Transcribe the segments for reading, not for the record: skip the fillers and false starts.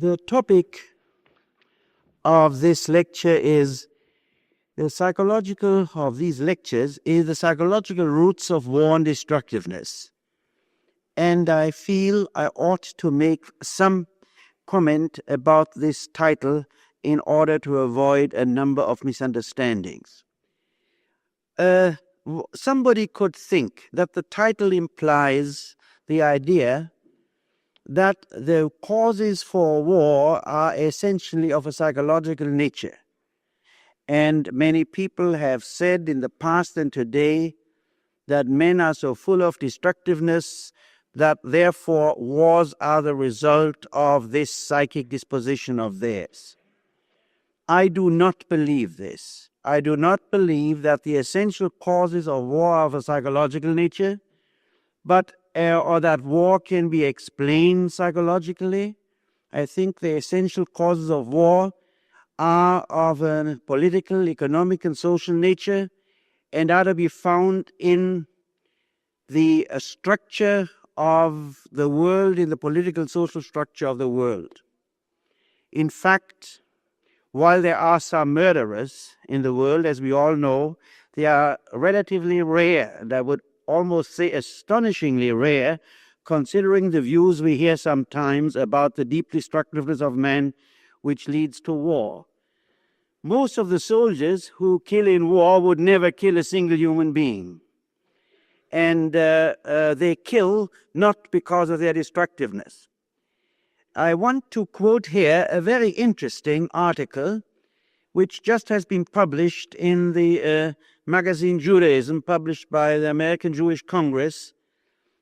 The topic of this lecture is the psychological roots of war and destructiveness. And I feel I ought to make some comment about this title in order to avoid a number of misunderstandings. Somebody could think that the title implies the idea that the causes for war are essentially of a psychological nature. And many people have said in the past and today that men are so full of destructiveness that therefore wars are the result of this psychic disposition of theirs. I do not believe this. I do not believe that the essential causes of war are of a psychological nature, or that war can be explained psychologically. I think the essential causes of war are of a political, economic, and social nature, and are to be found in the structure of the world, in the political, social structure of the world. In fact, while there are some murderers in the world, as we all know, they are relatively rare, and I would almost say astonishingly rare, considering the views we hear sometimes about the deep destructiveness of man which leads to war. Most of the soldiers who kill in war would never kill a single human being. And they kill not because of their destructiveness. I want to quote here a very interesting article which just has been published in the magazine Judaism, published by the American Jewish Congress,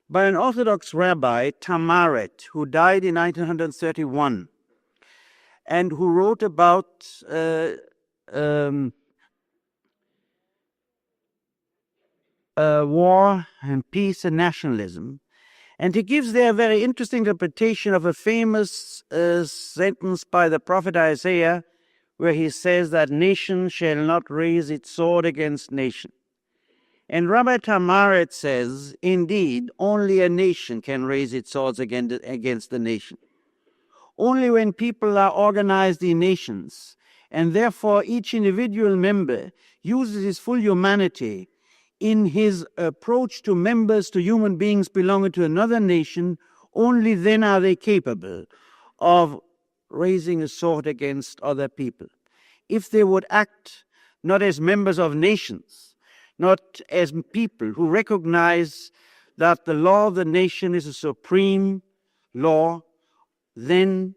by an Orthodox rabbi, Tamaret, who died in 1931, and who wrote about war and peace and nationalism. And he gives there a very interesting interpretation of a famous sentence by the prophet Isaiah, where he says that nation shall not raise its sword against nation. And Rabbi Tamaret says, indeed, only a nation can raise its swords against the nation. Only when people are organized in nations, and therefore each individual member uses his full humanity in his approach to members, to human beings belonging to another nation, only then are they capable of raising a sword against other people. If they would act not as members of nations, not as people who recognize that the law of the nation is a supreme law, then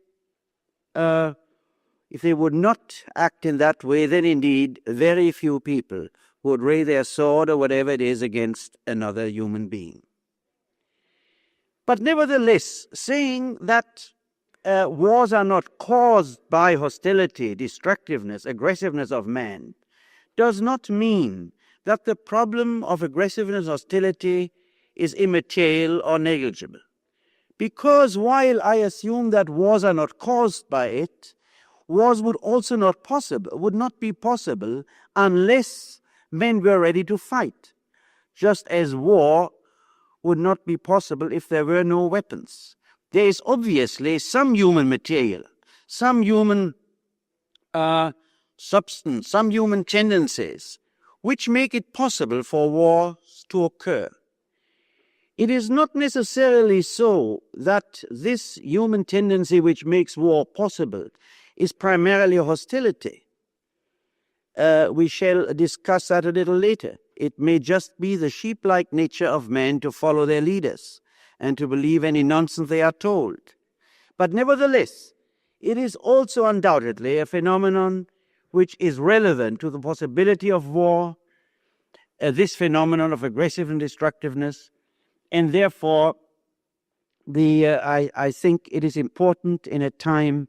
if they would not act in that way, then indeed very few people would raise their sword or whatever it is against another human being. But nevertheless, saying that wars are not caused by hostility, destructiveness, aggressiveness of man, does not mean that the problem of aggressiveness, hostility is immaterial or negligible. Because while I assume that wars are not caused by it, wars would not be possible unless men were ready to fight, just as war would not be possible if there were no weapons. There is obviously some human material, some human substance, some human tendencies, which make it possible for wars to occur. It is not necessarily so that this human tendency which makes war possible is primarily hostility. We shall discuss that a little later. It may just be the sheep-like nature of men to follow their leaders and to believe any nonsense they are told. But nevertheless, it is also undoubtedly a phenomenon which is relevant to the possibility of war, this phenomenon of aggressive and destructiveness, and therefore I think it is important in a time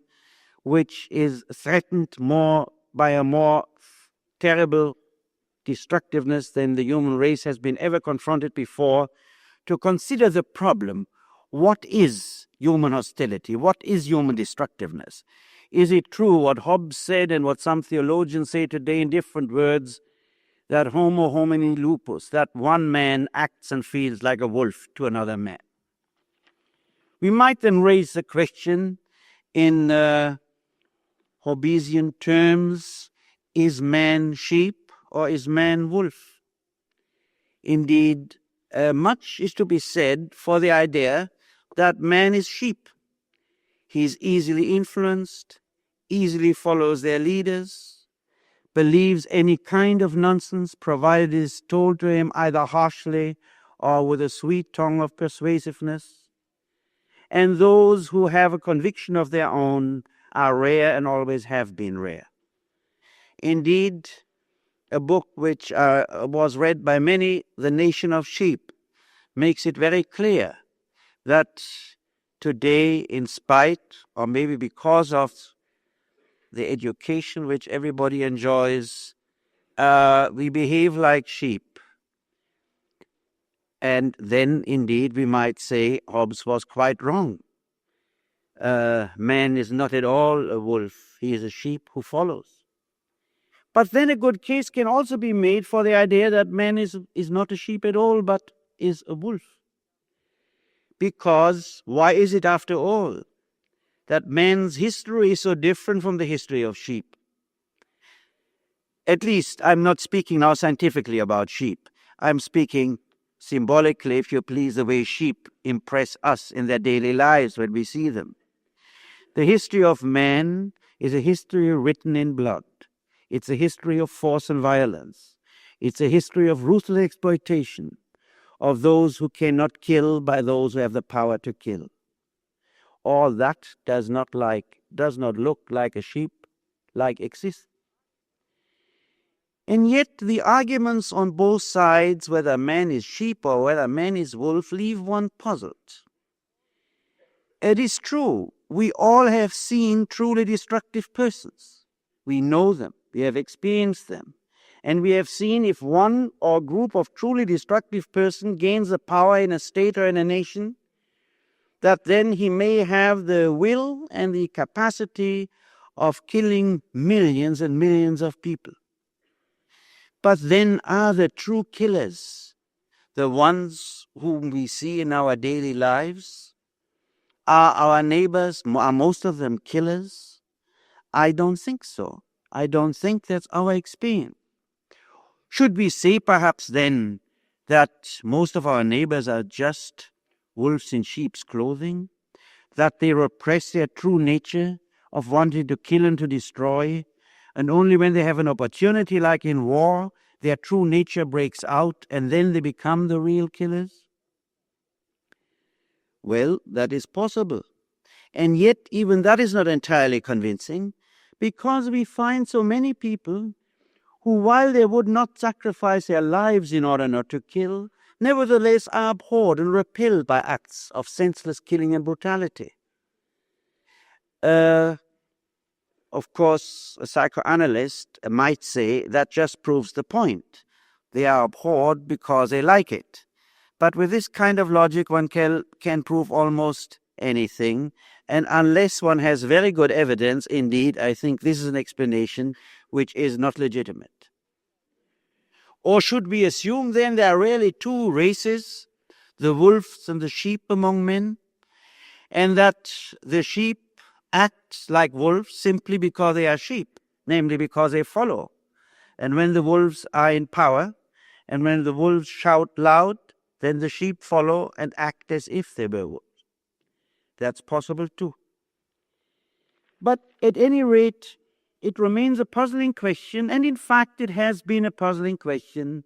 which is threatened more by a more terrible destructiveness than the human race has been ever confronted before, to consider the problem, what is human hostility? What is human destructiveness? Is it true what Hobbes said and what some theologians say today in different words, that homo homini lupus, that one man acts and feels like a wolf to another man? We might then raise the question, In Hobbesian terms, is man sheep or is man wolf? Indeed, much is to be said for the idea that man is sheep. He is easily influenced, easily follows their leaders, believes any kind of nonsense provided it is told to him either harshly or with a sweet tongue of persuasiveness. And those who have a conviction of their own are rare and always have been rare. Indeed, a book which was read by many, The Nation of Sheep, makes it very clear that today, in spite or maybe because of the education which everybody enjoys, we behave like sheep. And then, indeed, we might say Hobbes was quite wrong. Man is not at all a wolf. He is a sheep who follows. But then a good case can also be made for the idea that man is not a sheep at all, but is a wolf. Because why is it, after all, that man's history is so different from the history of sheep? At least, I'm not speaking now scientifically about sheep. I'm speaking symbolically, if you please, the way sheep impress us in their daily lives when we see them. The history of man is a history written in blood. It's a history of force and violence. It's a history of ruthless exploitation of those who cannot kill by those who have the power to kill. All that does not look like a sheep-like existence. And yet the arguments on both sides, whether man is sheep or whether man is wolf, leave one puzzled. It is true, we all have seen truly destructive persons. We know them, we have experienced them. And we have seen if one or group of truly destructive persons gains the power in a state or in a nation, that then he may have the will and the capacity of killing millions and millions of people. But then are the true killers the ones whom we see in our daily lives? Are our neighbors, are most of them killers? I don't think so. I don't think that's our experience. Should we say perhaps then that most of our neighbors are just wolves in sheep's clothing? That they repress their true nature of wanting to kill and to destroy, and only when they have an opportunity, like in war, their true nature breaks out and then they become the real killers? Well, that is possible. And yet even that is not entirely convincing, because we find so many people who, while they would not sacrifice their lives in order not to kill, nevertheless are abhorred and repelled by acts of senseless killing and brutality. Of course, a psychoanalyst might say that just proves the point. They are abhorred because they like it. But with this kind of logic, one can prove almost anything. And unless one has very good evidence, indeed, I think this is an explanation which is not legitimate. Or should we assume then there are really two races, the wolves and the sheep among men, and that the sheep act like wolves simply because they are sheep, namely because they follow? And when the wolves are in power, and when the wolves shout loud, then the sheep follow and act as if they were wolves. That's possible too. But at any rate, it remains a puzzling question, and in fact it has been a puzzling question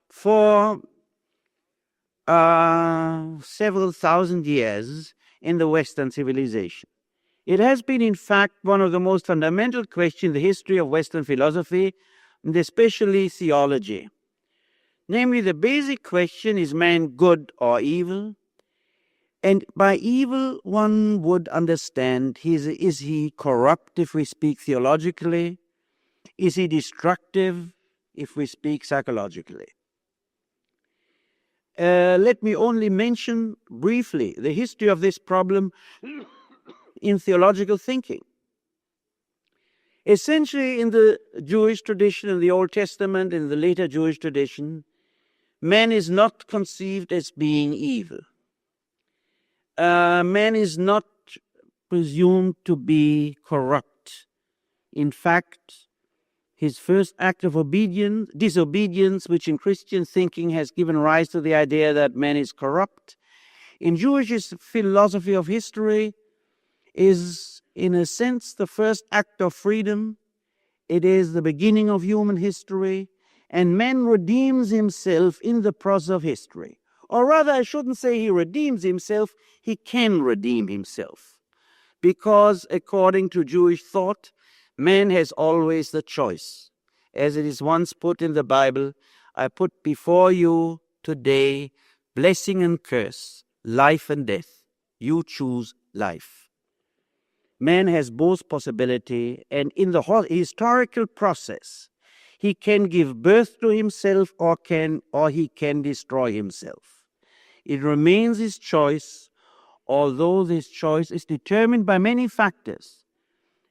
for several thousand years in the Western civilization. It has been, in fact, one of the most fundamental questions in the history of Western philosophy, and especially theology. Namely, the basic question, is man good or evil? And by evil, one would understand, is he corrupt if we speak theologically? Is he destructive if we speak psychologically? Let me only mention briefly the history of this problem in theological thinking. Essentially, in the Jewish tradition, in the Old Testament, in the later Jewish tradition, man is not conceived as being evil. Man is not presumed to be corrupt. In fact, his first act of disobedience, which in Christian thinking has given rise to the idea that man is corrupt, in Jewish philosophy of history is, in a sense, the first act of freedom. It is the beginning of human history, and man redeems himself in the process of history. Or rather, I shouldn't say he redeems himself, he can redeem himself. Because according to Jewish thought, man has always the choice. As it is once put in the Bible, I put before you today blessing and curse, life and death. You choose life. Man has both possibility, and in the historical process, he can give birth to himself or he can destroy himself. It remains his choice, although this choice is determined by many factors.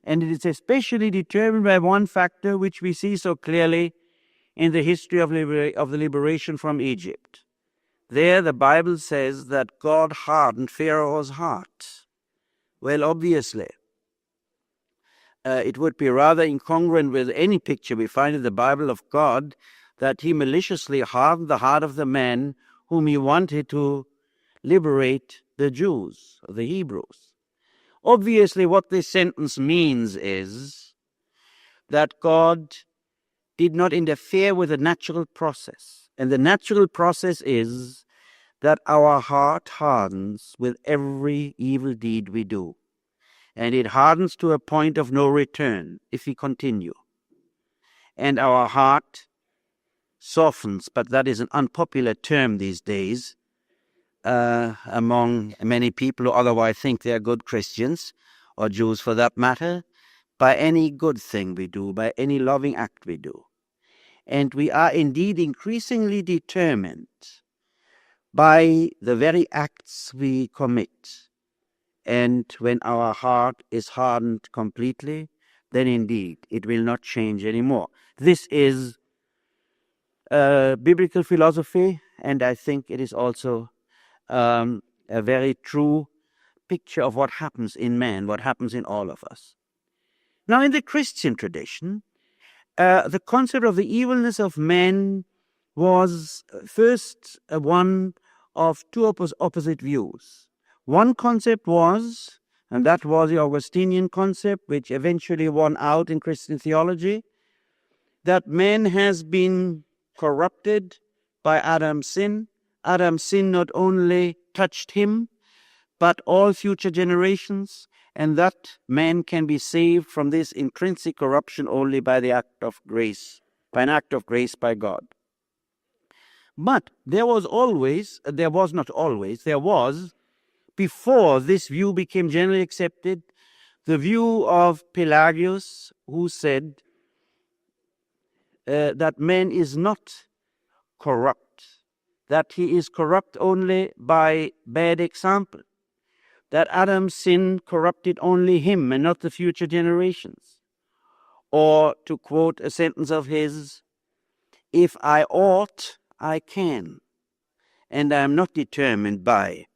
And it is especially determined by one factor which we see so clearly in the history of the liberation from Egypt. There the Bible says that God hardened Pharaoh's heart. Well, obviously, it would be rather incongruent with any picture we find in the Bible of God that he maliciously hardened the heart of the man whom he wanted to liberate the Jews, the Hebrews. Obviously, what this sentence means is that God did not interfere with the natural process. And the natural process is that our heart hardens with every evil deed we do. And it hardens to a point of no return if we continue. And our heart softens, but that is an unpopular term these days among many people who otherwise think they are good Christians, or Jews for that matter, by any good thing we do, by any loving act we do. And we are indeed increasingly determined by the very acts we commit. And when our heart is hardened completely, then indeed it will not change anymore. This is biblical philosophy, and I think it is also a very true picture of what happens in man, what happens in all of us. Now, in the Christian tradition, the concept of the evilness of man was first one of two opposite views. One concept was, and that was the Augustinian concept, which eventually won out in Christian theology, that man has been corrupted by Adam's sin. Adam's sin not only touched him, but all future generations, and that man can be saved from this intrinsic corruption only by the act of grace, by an act of grace by God. But there was, before this view became generally accepted, the view of Pelagius, who said that man is not corrupt, that he is corrupt only by bad example, that Adam's sin corrupted only him and not the future generations. Or, to quote a sentence of his, if I ought, I can, and I am not determined by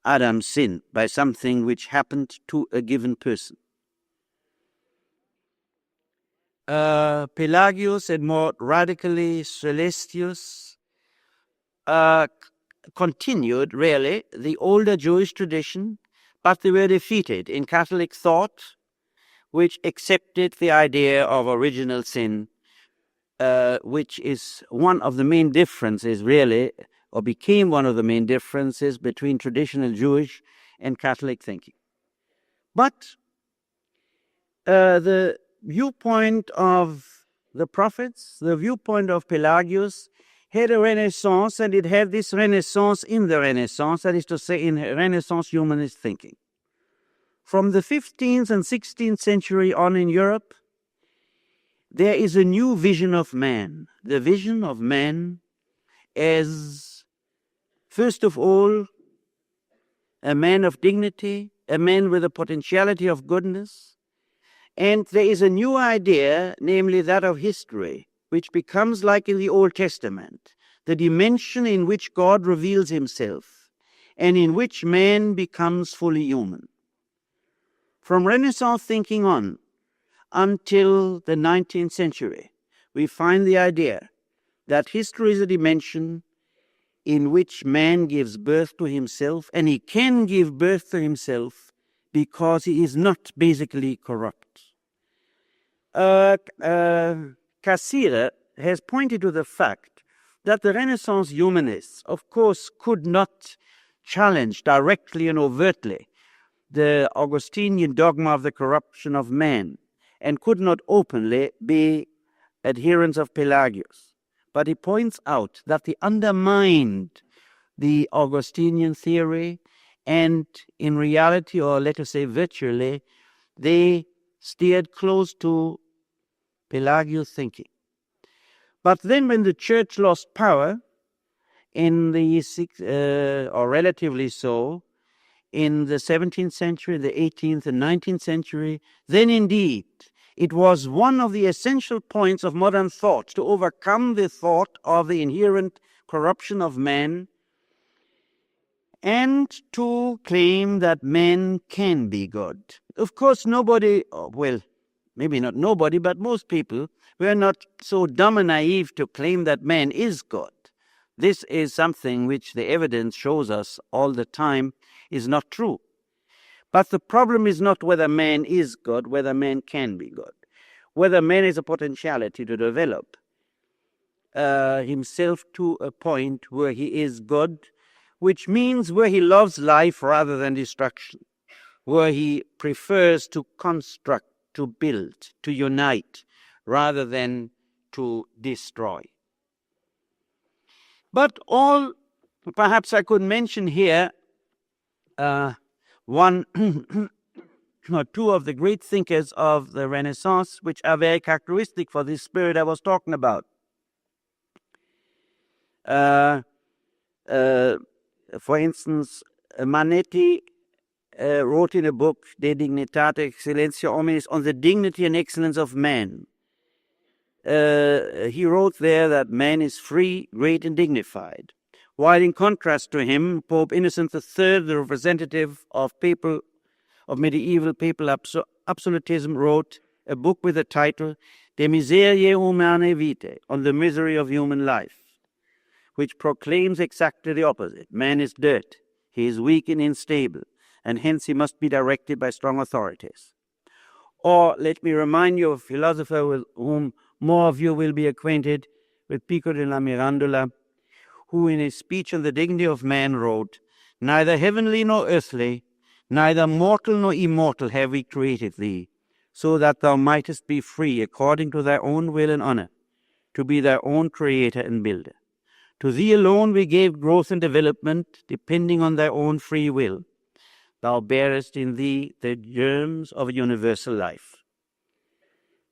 Adam's sin, by something which happened to a given person. Pelagius, and more radically Celestius, continued really the older Jewish tradition, but they were defeated in Catholic thought, which accepted the idea of original sin, which is one of the main differences really, or became one of the main differences between traditional Jewish and Catholic thinking. But the viewpoint of the prophets, the viewpoint of Pelagius, had a renaissance, and it had this renaissance in the Renaissance, that is to say, in Renaissance humanist thinking. From the 15th and 16th century on in Europe, there is a new vision of man. The vision of man as, first of all, a man of dignity, a man with a potentiality of goodness. And there is a new idea, namely that of history, which becomes like in the Old Testament, the dimension in which God reveals himself and in which man becomes fully human. From Renaissance thinking on until the 19th century, we find the idea that history is a dimension in which man gives birth to himself, and he can give birth to himself because he is not basically corrupt. Cassirer has pointed to the fact that the Renaissance humanists, of course, could not challenge directly and overtly the Augustinian dogma of the corruption of man, and could not openly be adherents of Pelagius. But he points out that they undermined the Augustinian theory, and in reality, or let us say virtually, they steered close to Pelagius thinking. But then when the church lost power in the, or relatively so, in the 17th century, the 18th and 19th century, then indeed it was one of the essential points of modern thought to overcome the thought of the inherent corruption of man and to claim that man can be God. Of course, nobody, well, maybe not nobody, but most people were not so dumb and naive to claim that man is God. This is something which the evidence shows us all the time is not true. But the problem is not whether man is God, whether man can be God. Whether man has a potentiality to develop himself to a point where he is God, which means where he loves life rather than destruction, where he prefers to construct, to build, to unite, rather than to destroy. But perhaps I could mention here one or two of the great thinkers of the Renaissance, which are very characteristic for this spirit I was talking about. For instance, Manetti wrote in a book, De Dignitate Excellentia Hominis, on the dignity and excellence of man. He wrote there that man is free, great, and dignified. While in contrast to him, Pope Innocent III, the representative of medieval papal absolutism, wrote a book with the title De Miseriae Humanae Vitae, on the misery of human life, which proclaims exactly the opposite. Man is dirt, he is weak and unstable, and hence he must be directed by strong authorities. Or let me remind you of a philosopher with whom more of you will be acquainted, with Pico della Mirandola, who in his speech on the dignity of man wrote, "Neither heavenly nor earthly, neither mortal nor immortal have we created thee, so that thou mightest be free according to thy own will and honor, to be thy own creator and builder. To thee alone we gave growth and development, depending on thy own free will. Thou bearest in thee the germs of a universal life."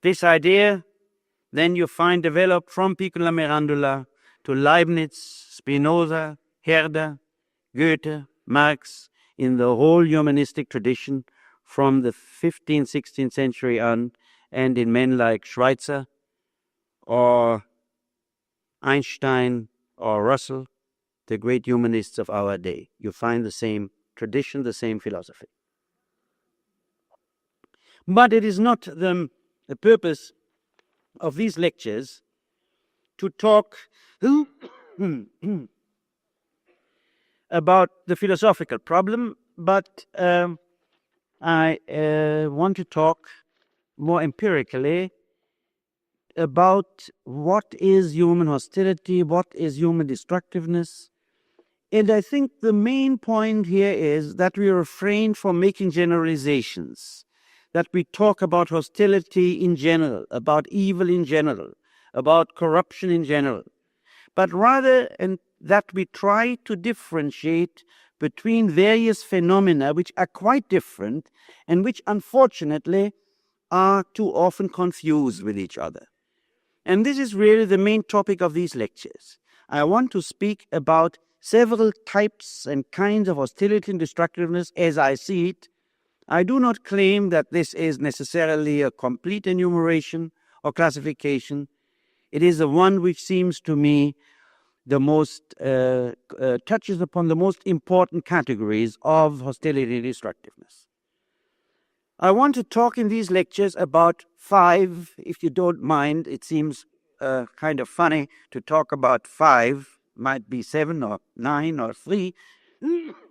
This idea then you find developed from Pico della Mirandola to Leibniz, Spinoza, Herder, Goethe, Marx, in the whole humanistic tradition from the 15th, 16th century on, and in men like Schweitzer or Einstein or Russell, the great humanists of our day. You find the same tradition, the same philosophy. But it is not the purpose of these lectures to talk about the philosophical problem, but I want to talk more empirically about what is human hostility, what is human destructiveness. And I think the main point here is that we refrain from making generalizations, that we talk about hostility in general, about evil in general, about corruption in general, but rather that we try to differentiate between various phenomena which are quite different and which unfortunately are too often confused with each other. And this is really the main topic of these lectures. I want to speak about several types and kinds of hostility and destructiveness as I see it. I do not claim that this is necessarily a complete enumeration or classification. It is the one which seems to me the most, touches upon the most important categories of hostility and destructiveness. I want to talk in these lectures about 5, if you don't mind. It seems kind of funny to talk about 5, might be 7 or 9 or 3,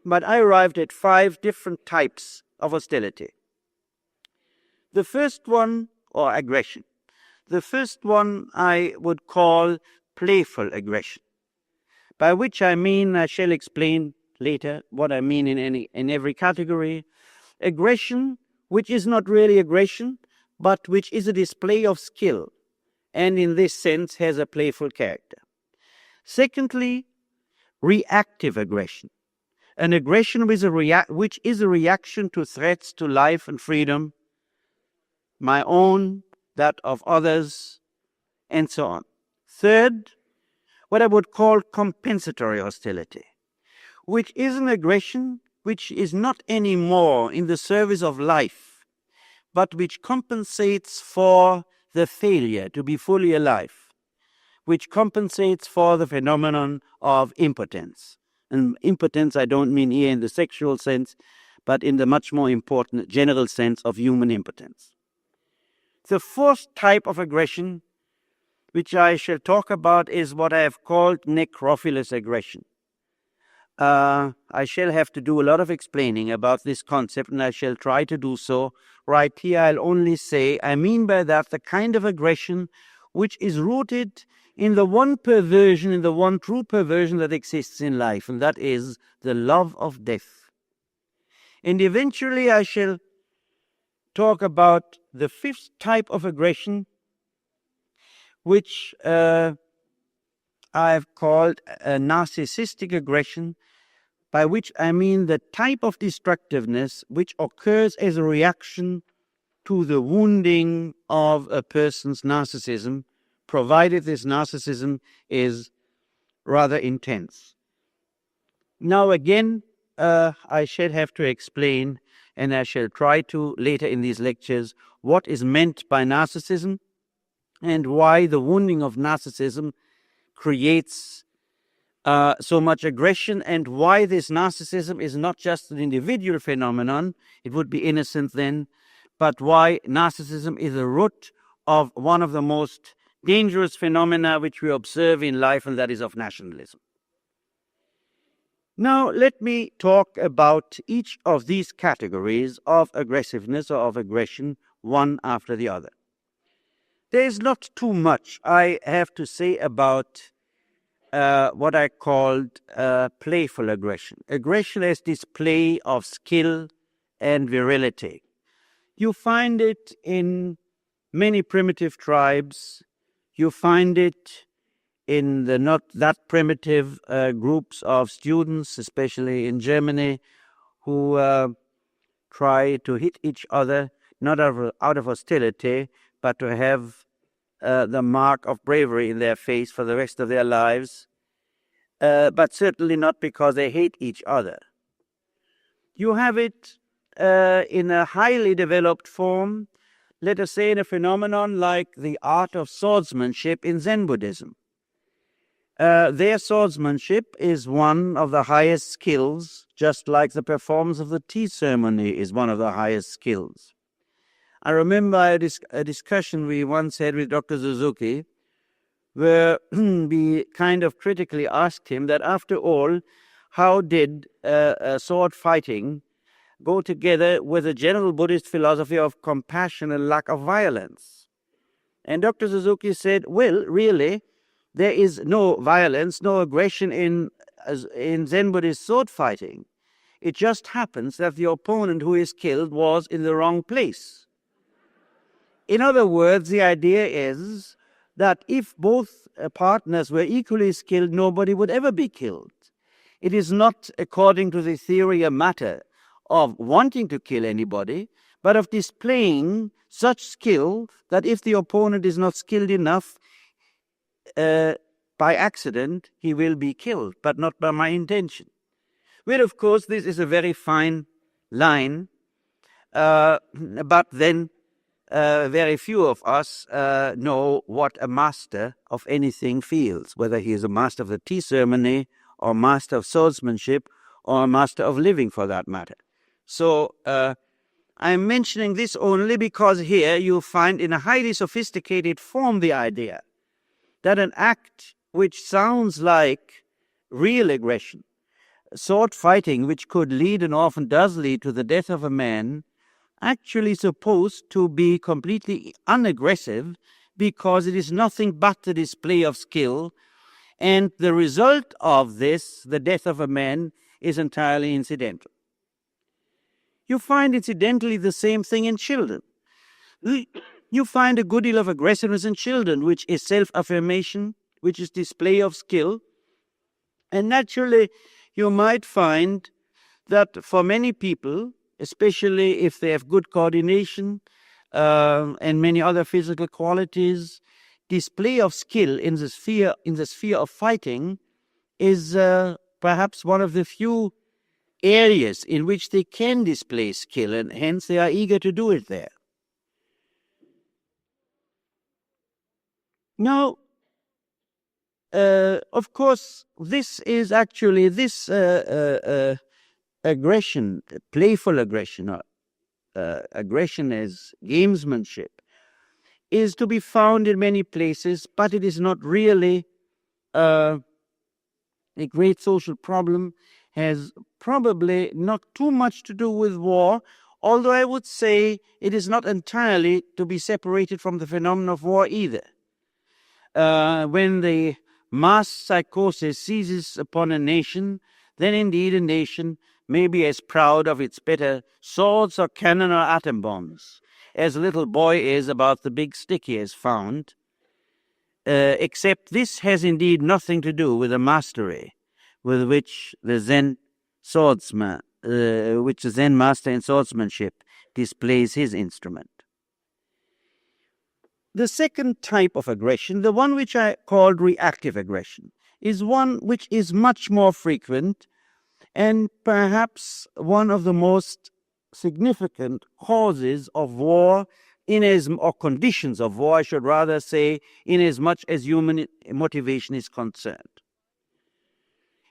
but I arrived at 5 different types of hostility. The first one, or aggression, the first one I would call playful aggression, by which I mean, I shall explain later what I mean in every category. Aggression which is not really aggression, but which is a display of skill, and in this sense has a playful character. Secondly, reactive aggression, an aggression which is a reaction to threats to life and freedom, my own, that of others, and so on. Third, what I would call compensatory hostility, which is an aggression which is not anymore in the service of life, but which compensates for the failure to be fully alive, which compensates for the phenomenon of impotence. And impotence I don't mean here in the sexual sense, but in the much more important general sense of human impotence. The fourth type of aggression, which I shall talk about, is what I have called necrophilic aggression. I shall have to do a lot of explaining about this concept, and I shall try to do so. Right here I'll only say, I mean by that the kind of aggression which is rooted in the one perversion, in the one true perversion that exists in life, and that is the love of death. And eventually I shall talk about the fifth type of aggression, which I've called a narcissistic aggression, by which I mean the type of destructiveness which occurs as a reaction to the wounding of a person's narcissism, provided this narcissism is rather intense. Now again, I shall have to explain, and I shall try to later in these lectures, what is meant by narcissism and why the wounding of narcissism creates so much aggression, and why this narcissism is not just an individual phenomenon, it would be innocent then, but why narcissism is the root of one of the most dangerous phenomena which we observe in life, and that is of nationalism. Now let me talk about each of these categories of aggressiveness or of aggression, one after the other. There is not too much I have to say about what I called playful aggression. Aggression as display of skill and virility. You find it in many primitive tribes. You find it in the not that primitive groups of students, especially in Germany, who try to hit each other, not out of hostility, but to have the mark of bravery in their face for the rest of their lives, but certainly not because they hate each other. You have it in a highly developed form, let us say in a phenomenon like the art of swordsmanship in Zen Buddhism. Their swordsmanship is one of the highest skills, just like the performance of the tea ceremony is one of the highest skills. I remember a discussion we once had with Dr. Suzuki, where we kind of critically asked him that after all, how did sword fighting go together with a general Buddhist philosophy of compassion and lack of violence? And Dr. Suzuki said, well, really, there is no violence, no aggression in Zen Buddhist sword fighting. It just happens that the opponent who is killed was in the wrong place. In other words, the idea is that if both partners were equally skilled, nobody would ever be killed. It is not, according to the theory, a matter of wanting to kill anybody, but of displaying such skill that if the opponent is not skilled enough, by accident, he will be killed, but not by my intention. Well, of course, this is a very fine line, but then very few of us know what a master of anything feels, whether he is a master of the tea ceremony or master of swordsmanship or a master of living for that matter. So I'm mentioning this only because here you find in a highly sophisticated form the idea that an act which sounds like real aggression, sword fighting, which could lead and often does lead to the death of a man, actually supposed to be completely unaggressive because it is nothing but the display of skill, and the result of this, the death of a man, is entirely incidental. You find incidentally the same thing in children. You find a good deal of aggressiveness in children, which is self-affirmation, which is display of skill. And naturally, you might find that for many people, especially if they have good coordination and many other physical qualities, display of skill in the sphere of fighting is perhaps one of the few areas in which they can display skill, and hence they are eager to do it there. Now, of course, this is actually this aggression, playful aggression, or aggression as gamesmanship, is to be found in many places, but it is not really a great social problem, has probably not too much to do with war, although I would say it is not entirely to be separated from the phenomenon of war either. When the mass psychosis seizes upon a nation, then indeed a nation may be as proud of its better swords or cannon or atom bombs as a little boy is about the big stick he has found, except this has indeed nothing to do with the mastery with which the Zen swordsman, which the Zen master in swordsmanship displays his instrument. The second type of aggression, the one which I called reactive aggression, is one which is much more frequent and perhaps one of the most significant causes of war, or conditions of war, I should rather say, inasmuch as human motivation is concerned.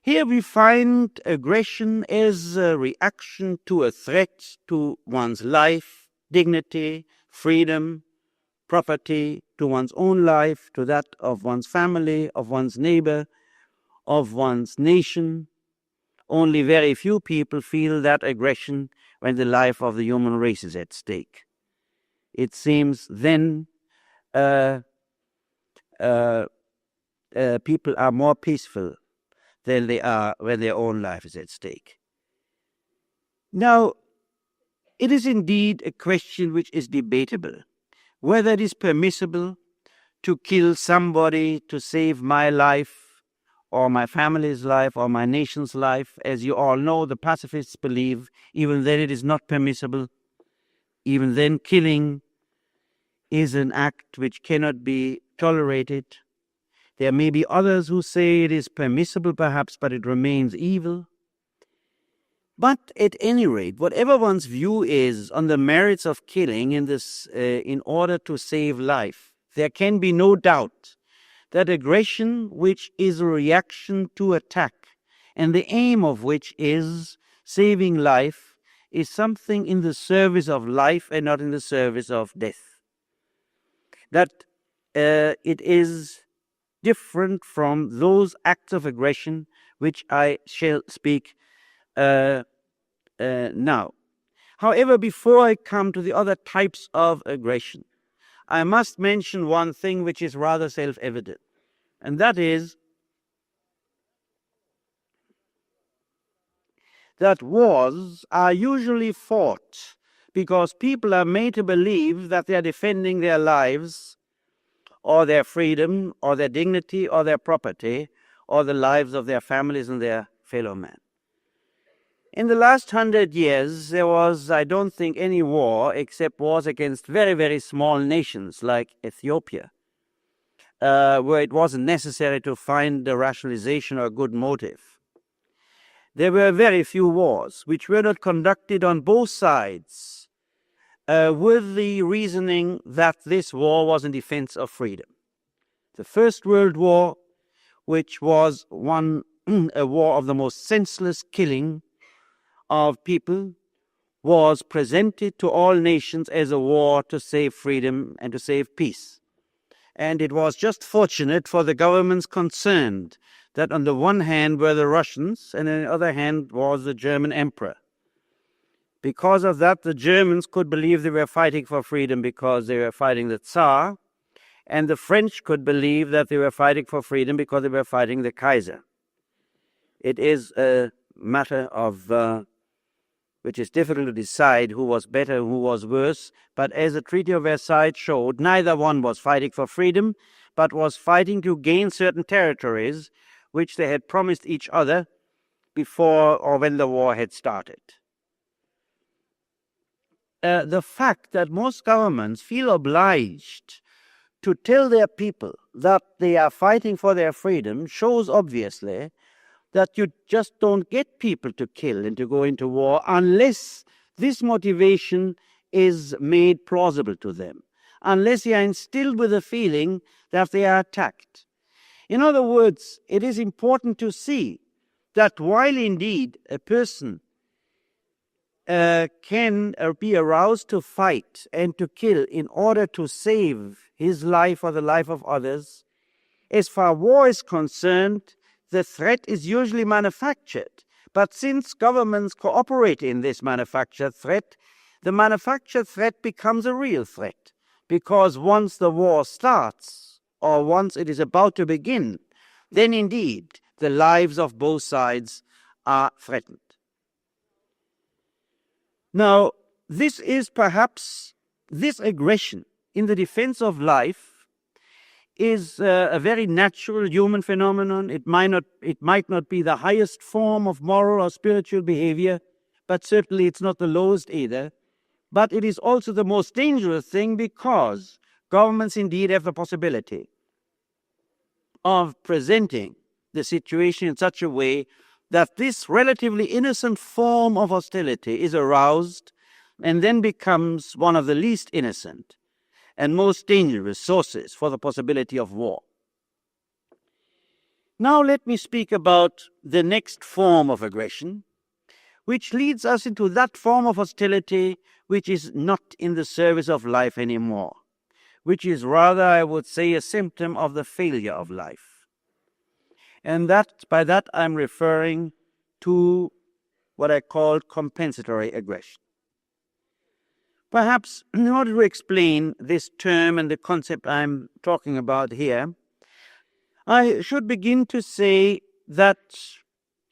Here we find aggression as a reaction to a threat to one's life, dignity, freedom, property, to one's own life, to that of one's family, of one's neighbor, of one's nation. Only very few people feel that aggression when the life of the human race is at stake. It seems then people are more peaceful than they are when their own life is at stake. Now, it is indeed a question which is debatable, whether it is permissible to kill somebody to save my life or my family's life or my nation's life. As you all know, the pacifists believe even then it is not permissible. Even then, killing is an act which cannot be tolerated. There may be others who say it is permissible perhaps, but it remains evil. But at any rate, whatever one's view is on the merits of killing in order to save life, there can be no doubt that aggression, which is a reaction to attack, and the aim of which is saving life, is something in the service of life and not in the service of death. That it is different from those acts of aggression which I shall speak now. However, before I come to the other types of aggression, I must mention one thing which is rather self-evident, and that is that wars are usually fought because people are made to believe that they are defending their lives or their freedom or their dignity or their property or the lives of their families and their fellow men. In the last 100 years, there was, I don't think, any war except wars against very, very small nations like Ethiopia, where it wasn't necessary to find a rationalization or a good motive. There were very few wars which were not conducted on both sides with the reasoning that this war was in defense of freedom. The First World War, which was a war of the most senseless killing of people, was presented to all nations as a war to save freedom and to save peace. And it was just fortunate for the governments concerned that on the one hand were the Russians and on the other hand was the German emperor. Because of that, the Germans could believe they were fighting for freedom because they were fighting the Tsar, and the French could believe that they were fighting for freedom because they were fighting the Kaiser. It is a matter of which is difficult to decide who was better, who was worse, but as the Treaty of Versailles showed, neither one was fighting for freedom, but was fighting to gain certain territories which they had promised each other before or when the war had started. The fact that most governments feel obliged to tell their people that they are fighting for their freedom shows obviously that you just don't get people to kill and to go into war unless this motivation is made plausible to them, unless they are instilled with a feeling that they are attacked. In other words, it is important to see that while indeed a person can be aroused to fight and to kill in order to save his life or the life of others, as far as war is concerned, the threat is usually manufactured. But since governments cooperate in this manufactured threat, the manufactured threat becomes a real threat. Because once the war starts, or once it is about to begin, then indeed the lives of both sides are threatened. Now, this is perhaps, this aggression in the defense of life is a very natural human phenomenon. It might not be the highest form of moral or spiritual behavior, but certainly it's not the lowest either. But it is also the most dangerous thing because governments indeed have the possibility of presenting the situation in such a way that this relatively innocent form of hostility is aroused and then becomes one of the least innocent and most dangerous sources for the possibility of war. Now let me speak about the next form of aggression, which leads us into that form of hostility which is not in the service of life anymore, which is rather, I would say, a symptom of the failure of life. And by that I'm referring to what I call compensatory aggression. Perhaps in order to explain this term and the concept I'm talking about here, I should begin to say that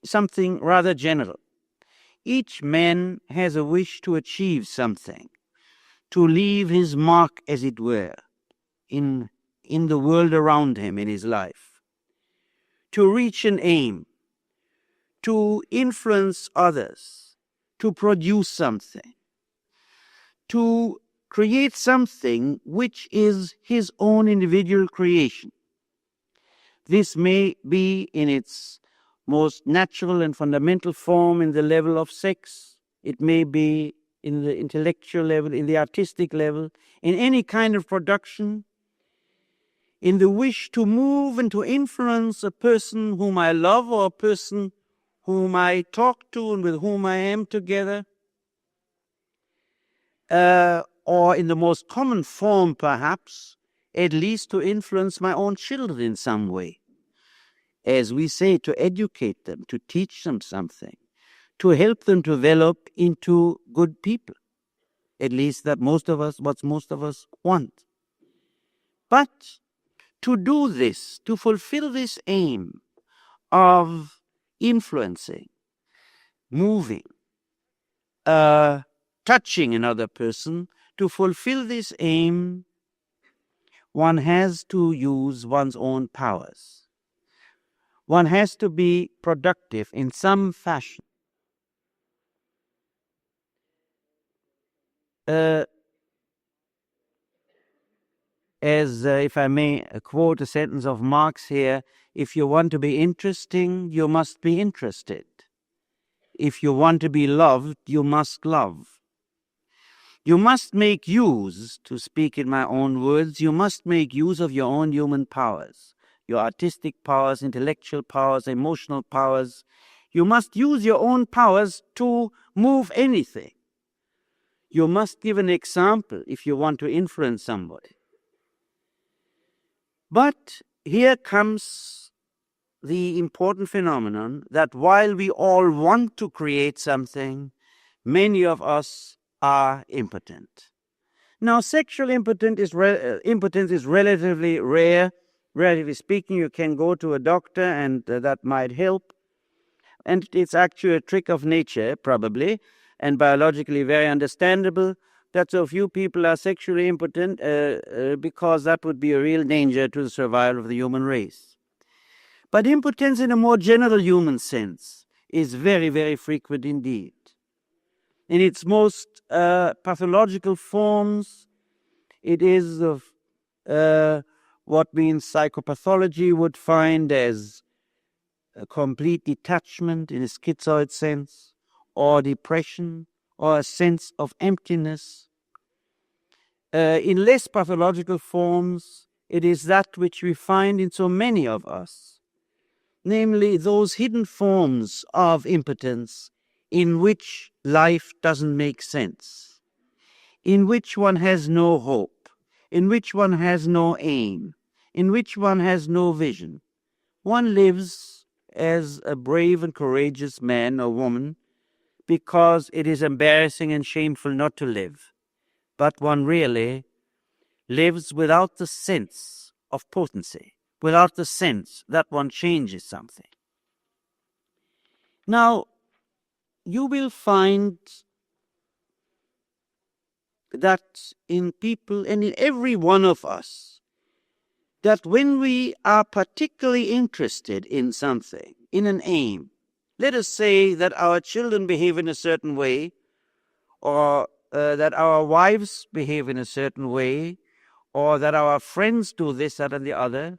something rather general. Each man has a wish to achieve something, to leave his mark, as it were, in the world around him, in his life, to reach an aim, to influence others, to produce something, to create something which is his own individual creation. This may be in its most natural and fundamental form in the level of sex. It may be in the intellectual level, in the artistic level, in any kind of production, in the wish to move and to influence a person whom I love or a person whom I talk to and with whom I am together, or in the most common form perhaps, at least to influence my own children in some way. As we say, to educate them, to teach them something, to help them develop into good people. At least what most of us want. But to do this, to fulfill this aim of influencing, moving, touching another person, to fulfill this aim, one has to use one's own powers. One has to be productive in some fashion. If I may quote a sentence of Marx here, if you want to be interesting, you must be interested. If you want to be loved, you must love. You must make use, to speak in my own words, you must make use of your own human powers, your artistic powers, intellectual powers, emotional powers. You must use your own powers to move anything, You must give an example if you want to influence somebody. But here comes the important phenomenon that while we all want to create something, many of us are impotent. Now, sexual impotence is relatively rare. Relatively speaking, you can go to a doctor and that might help. And it's actually a trick of nature, probably, and biologically very understandable that so few people are sexually impotent because that would be a real danger to the survival of the human race. But impotence in a more general human sense is very, very frequent indeed. In its most pathological forms, it is of what means psychopathology would find as a complete detachment in a schizoid sense, or depression, or a sense of emptiness. In less pathological forms, it is that which we find in so many of us, namely those hidden forms of impotence in which life doesn't make sense, in which one has no hope, in which one has no aim, in which one has no vision. One lives as a brave and courageous man or woman because it is embarrassing and shameful not to live. But one really lives without the sense of potency, without the sense that one changes something. Now, you will find that in people and in every one of us, that when we are particularly interested in something, in an aim, let us say that our children behave in a certain way, or that our wives behave in a certain way, or that our friends do this, that, and the other,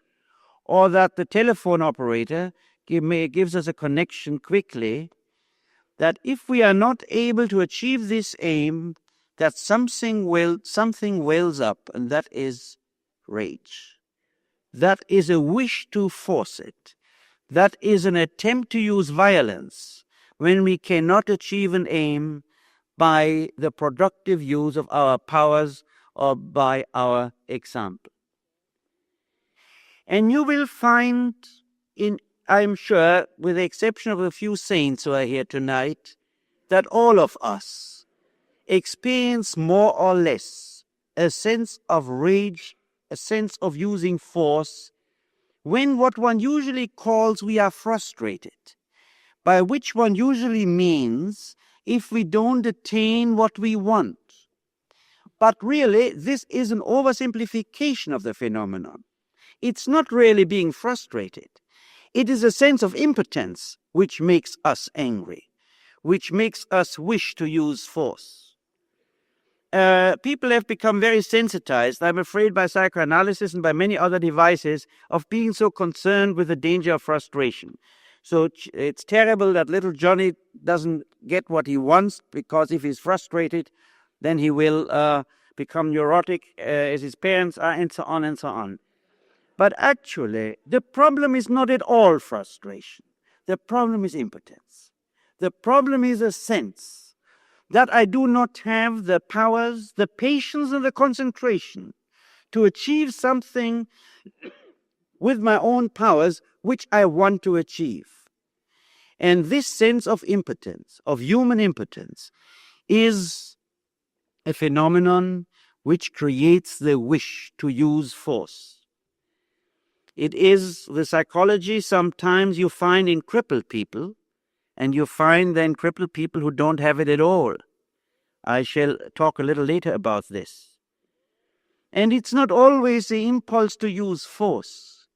or that the telephone operator gives us a connection quickly, that if we are not able to achieve this aim, that something wells up, and that is rage. That is a wish to force it. That is an attempt to use violence when we cannot achieve an aim by the productive use of our powers or by our example. And you will find, I'm sure, with the exception of a few saints who are here tonight, that all of us experience more or less a sense of rage, a sense of using force, when what one usually calls we are frustrated, by which one usually means if we don't attain what we want. But really, this is an oversimplification of the phenomenon. It's not really being frustrated. It is a sense of impotence which makes us angry, which makes us wish to use force. People have become very sensitized, I'm afraid, by psychoanalysis and by many other devices of being so concerned with the danger of frustration. So it's terrible that little Johnny doesn't get what he wants, because if he's frustrated, then he will become neurotic as his parents are, and so on and so on. But actually, the problem is not at all frustration. The problem is impotence. The problem is a sense that I do not have the powers, the patience, and the concentration to achieve something with my own powers which I want to achieve. And this sense of impotence, of human impotence, is a phenomenon which creates the wish to use force. It is the psychology sometimes you find in crippled people, and you find then crippled people who don't have it at all. I shall talk a little later about this. And it's not always the impulse to use force.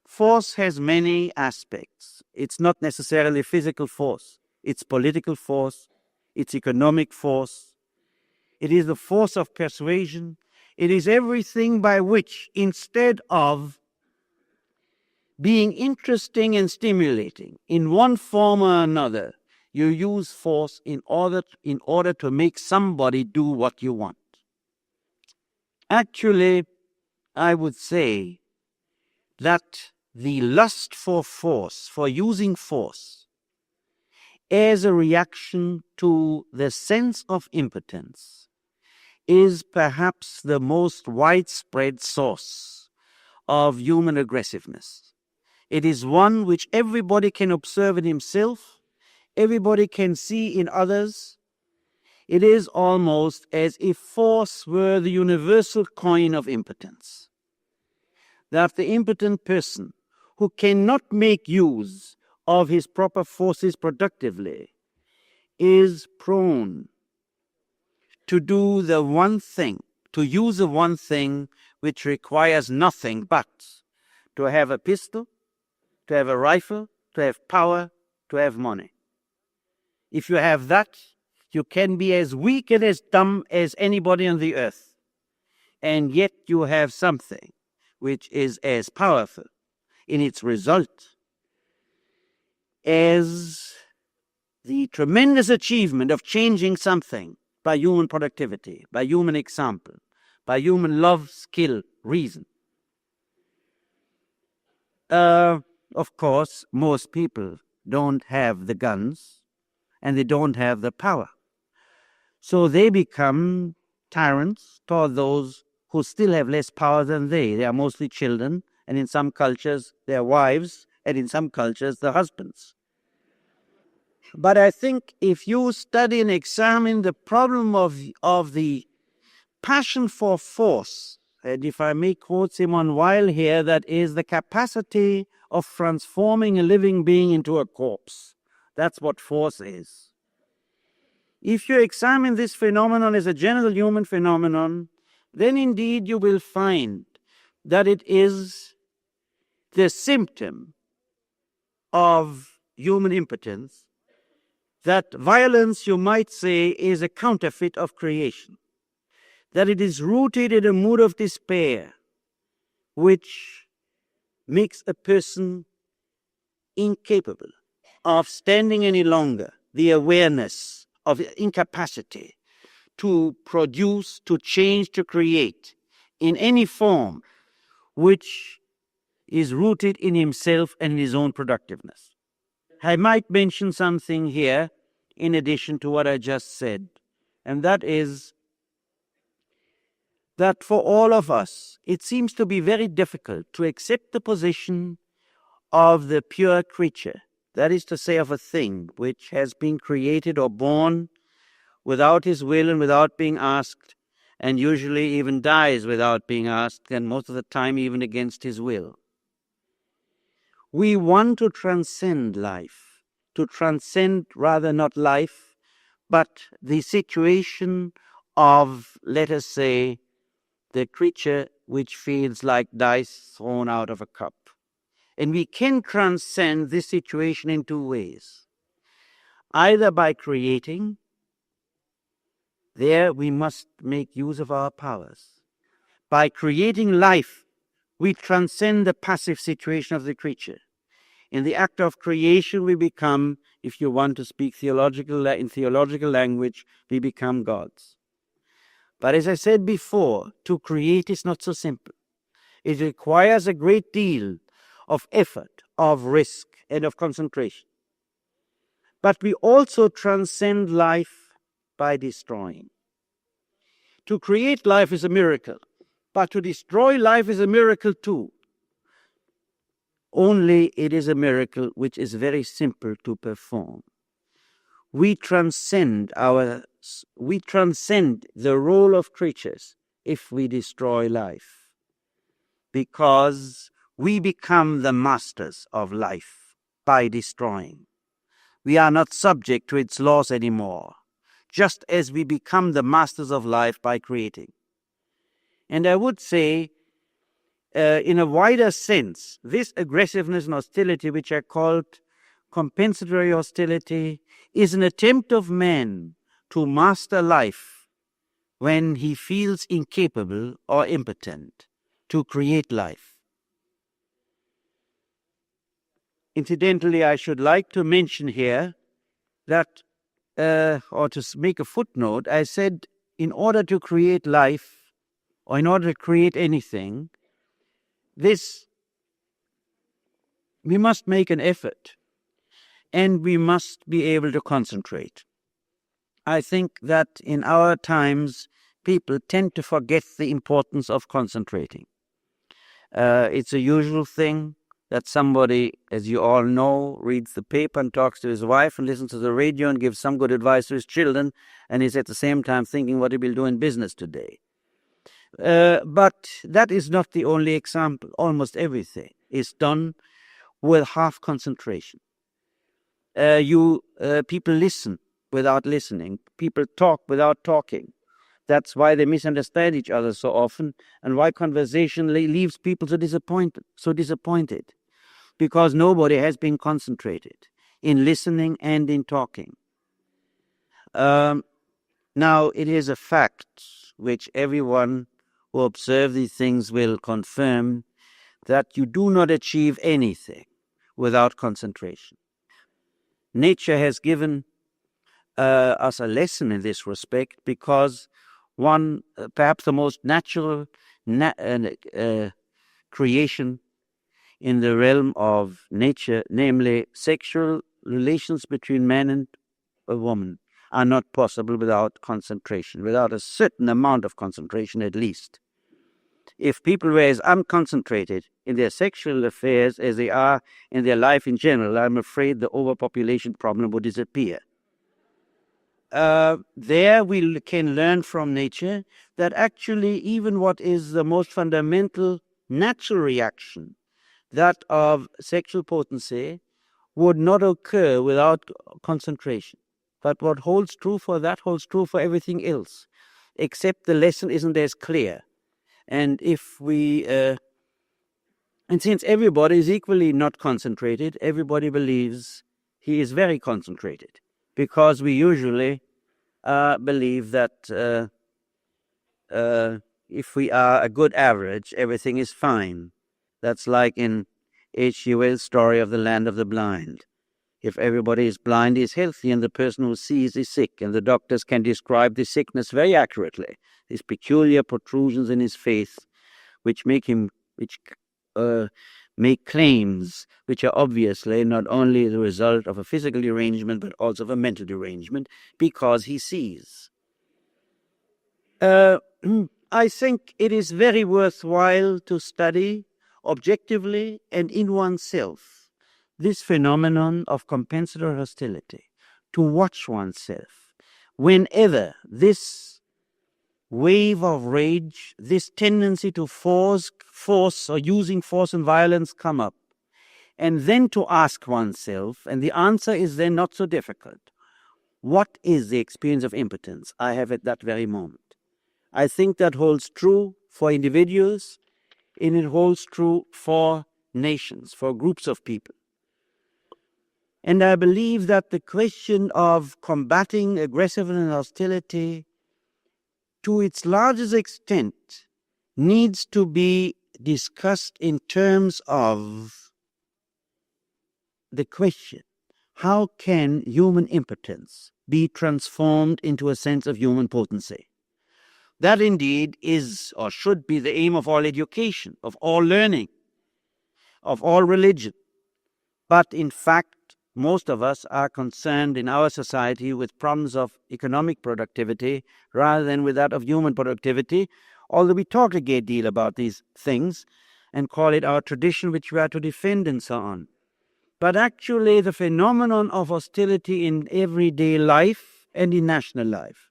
Force has many aspects. It's not necessarily physical force. It's political force. It's economic force. It is the force of persuasion. It is everything by which, instead of being interesting and stimulating in one form or another, you use force in order to make somebody do what you want. Actually, I would say that the lust for force, for using force, as a reaction to the sense of impotence, is perhaps the most widespread source of human aggressiveness. It is one which everybody can observe in himself, everybody can see in others. It is almost as if force were the universal coin of impotence. That the impotent person who cannot make use of his proper forces productively is prone to do the one thing, to use the one thing which requires nothing but to have a pistol, to have a rifle, to have power, to have money. If you have that, you can be as weak and as dumb as anybody on the earth, and yet you have something which is as powerful in its result as the tremendous achievement of changing something by human productivity, by human example, by human love, skill, reason. Of course, most people don't have the guns and they don't have the power. So they become tyrants toward those who still have less power than they. They are mostly children, and in some cultures, their wives, and in some cultures, the husbands. But I think if you study and examine the problem of the passion for force, and if I may quote Simone Weil here, that is the capacity of transforming a living being into a corpse. That's what force is. If you examine this phenomenon as a general human phenomenon, then indeed you will find that it is the symptom of human impotence, that violence, you might say, is a counterfeit of creation, that it is rooted in a mood of despair, which makes a person incapable of standing any longer the awareness of incapacity to produce, to change, to create in any form which is rooted in himself and in his own productiveness. I might mention something here in addition to what I just said, and that is that for all of us, it seems to be very difficult to accept the position of the pure creature, that is to say, of a thing which has been created or born without his will and without being asked, and usually even dies without being asked, and most of the time even against his will. We want to transcend life, to transcend rather not life, but the situation of, let us say, the creature which feels like dice thrown out of a cup. And we can transcend this situation in two ways. Either by creating, there we must make use of our powers. By creating life, we transcend the passive situation of the creature. In the act of creation, we become, if you want to speak in theological language, we become gods. But as I said before, to create is not so simple. It requires a great deal of effort, of risk, and of concentration. But we also transcend life by destroying. To create life is a miracle, but to destroy life is a miracle too. Only it is a miracle which is very simple to perform. We transcend the role of creatures if we destroy life, because we become the masters of life by destroying. We are not subject to its laws anymore, just as we become the masters of life by creating. And I would say, in a wider sense, this aggressiveness and hostility, which are called compensatory hostility, is an attempt of man to master life when he feels incapable or impotent to create life. Incidentally, I should like to mention here that, or to make a footnote, I said in order to create life, or in order to create anything, we must make an effort, and we must be able to concentrate. I think that in our times, people tend to forget the importance of concentrating. It's a usual thing that somebody, as you all know, reads the paper and talks to his wife and listens to the radio and gives some good advice to his children, and is at the same time thinking what he will do in business today. But that is not the only example. Almost everything is done with half concentration. People listen without listening. People talk without talking. That's why they misunderstand each other so often, and why conversation leaves people so disappointed, because nobody has been concentrated in listening and in talking. Now, it is a fact which everyone who observes these things will confirm, that you do not achieve anything without concentration. Nature has given us a lesson in this respect, because one, perhaps the most natural creation in the realm of nature, namely sexual relations between man and a woman, are not possible without concentration, without a certain amount of concentration at least. If people were as unconcentrated in their sexual affairs as they are in their life in general, I'm afraid the overpopulation problem would disappear. There we can learn from nature that actually even what is the most fundamental natural reaction, that of sexual potency, would not occur without concentration. But what holds true for that holds true for everything else, except the lesson isn't as clear. And and since everybody is equally not concentrated, everybody believes he is very concentrated, because we usually believe that if we are a good average, everything is fine. That's like in H.G. Wells' story of the Land of the Blind. If everybody is blind, he is healthy, and the person who sees is sick, and the doctors can describe the sickness very accurately. These peculiar protrusions in his face, which make claims which are obviously not only the result of a physical derangement, but also of a mental derangement, because he sees. I think it is very worthwhile to study objectively and in oneself this phenomenon of compensatory hostility, to watch oneself whenever this wave of rage, this tendency to force or using force and violence come up, and then to ask oneself, and the answer is then not so difficult, what is the experience of impotence I have at that very moment? I think that holds true for individuals, and it holds true for nations, for groups of people. And I believe that the question of combating aggressiveness and hostility, to its largest extent, needs to be discussed in terms of the question, how can human impotence be transformed into a sense of human potency? That indeed is or should be the aim of all education, of all learning, of all religion. But in fact, most of us are concerned in our society with problems of economic productivity rather than with that of human productivity, although we talk a great deal about these things and call it our tradition which we are to defend and so on. But actually the phenomenon of hostility in everyday life and in national life,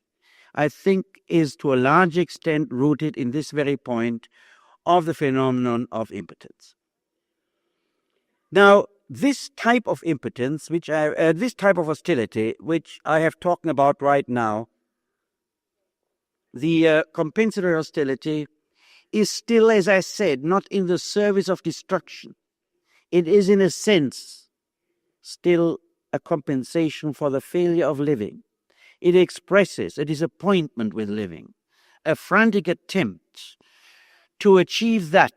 I think, is to a large extent rooted in this very point of the phenomenon of impotence. Now, this type of impotence, this type of hostility, which I have talking about right now, the compensatory hostility, is still, as I said, not in the service of destruction. It is, in a sense, still a compensation for the failure of living. It expresses a disappointment with living, a frantic attempt to achieve that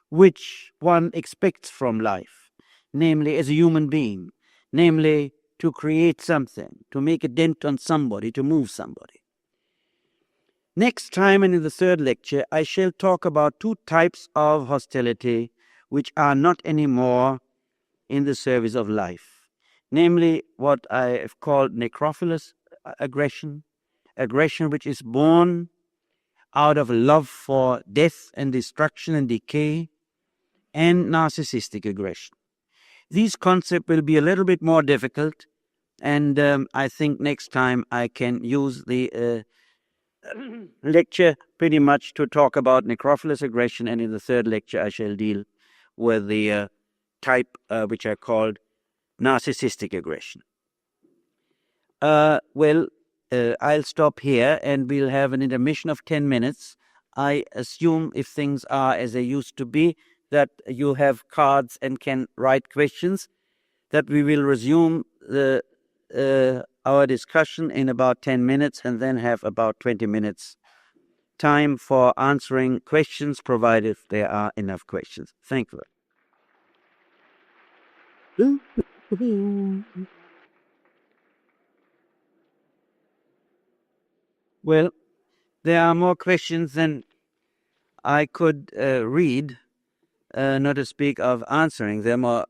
which one expects from life, namely as a human being, namely to create something, to make a dent on somebody, to move somebody. Next time and in the third lecture, I shall talk about two types of hostility which are not anymore in the service of life, namely what I have called necrophilic aggression which is born out of love for death and destruction and decay, and narcissistic aggression. These concepts will be a little bit more difficult, and I think next time I can use the lecture pretty much to talk about necrophilic aggression, and in the third lecture I shall deal with the type which I called narcissistic aggression. I'll stop here and we'll have an intermission of 10 minutes. I assume if things are as they used to be, that you have cards and can write questions, that we will resume our discussion in about 10 minutes and then have about 20 minutes time for answering questions, provided there are enough questions. Thank you. Well, there are more questions than I could read, not to speak of answering them or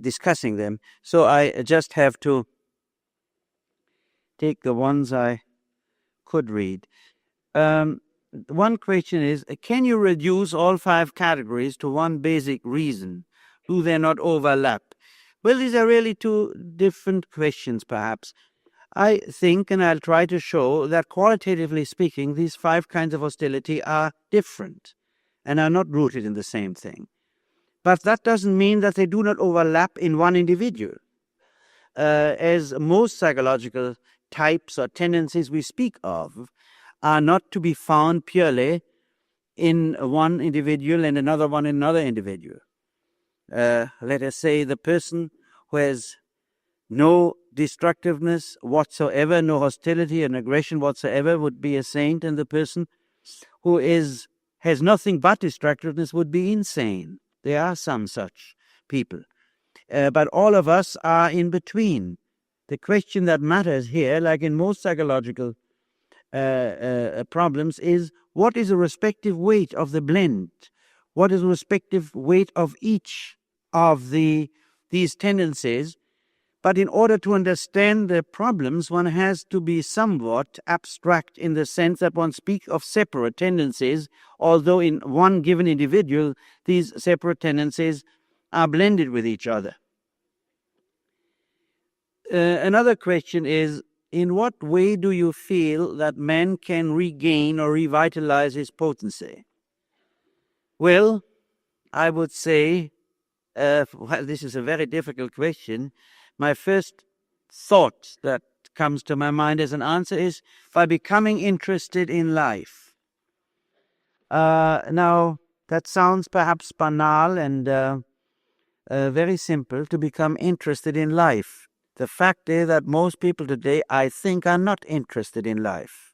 discussing them. So I just have to take the ones I could read. One question is, can you reduce all 5 categories to one basic reason? Do they not overlap? Well, these are really 2 different questions, perhaps. I think, and I'll try to show, that qualitatively speaking, these 5 kinds of hostility are different and are not rooted in the same thing. But that doesn't mean that they do not overlap in one individual. As most psychological types or tendencies we speak of are not to be found purely in one individual and another one in another individual. Let us say the person who has no destructiveness whatsoever, no hostility and aggression whatsoever would be a saint, and the person who has nothing but destructiveness would be insane. There are some such people. But all of us are in between. The question that matters here, like in most psychological problems, is what is the respective weight of the blend? What is the respective weight of each of these tendencies? But in order to understand the problems, one has to be somewhat abstract in the sense that one speaks of separate tendencies, although in one given individual, these separate tendencies are blended with each other. Another question is, in what way do you feel that man can regain or revitalize his potency? Well, I would say, this is a very difficult question. My first thought that comes to my mind as an answer is by becoming interested in life. Now, that sounds perhaps banal and very simple, to become interested in life. The fact is that most people today, I think, are not interested in life.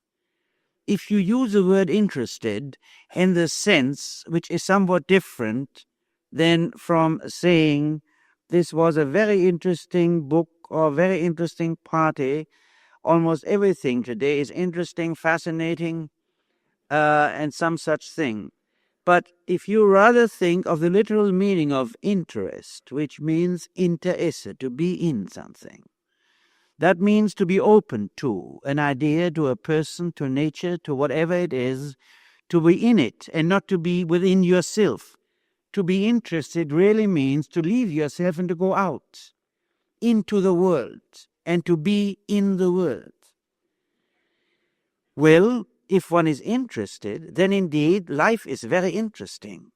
If you use the word interested in the sense which is somewhat different than from saying this was a very interesting book or very interesting party, almost everything today is interesting, fascinating, and some such thing. But if you rather think of the literal meaning of interest, which means interesse, to be in something, that means to be open to an idea, to a person, to nature, to whatever it is, to be in it and not to be within yourself. To be interested really means to leave yourself and to go out into the world and to be in the world. Well, if one is interested, then indeed life is very interesting.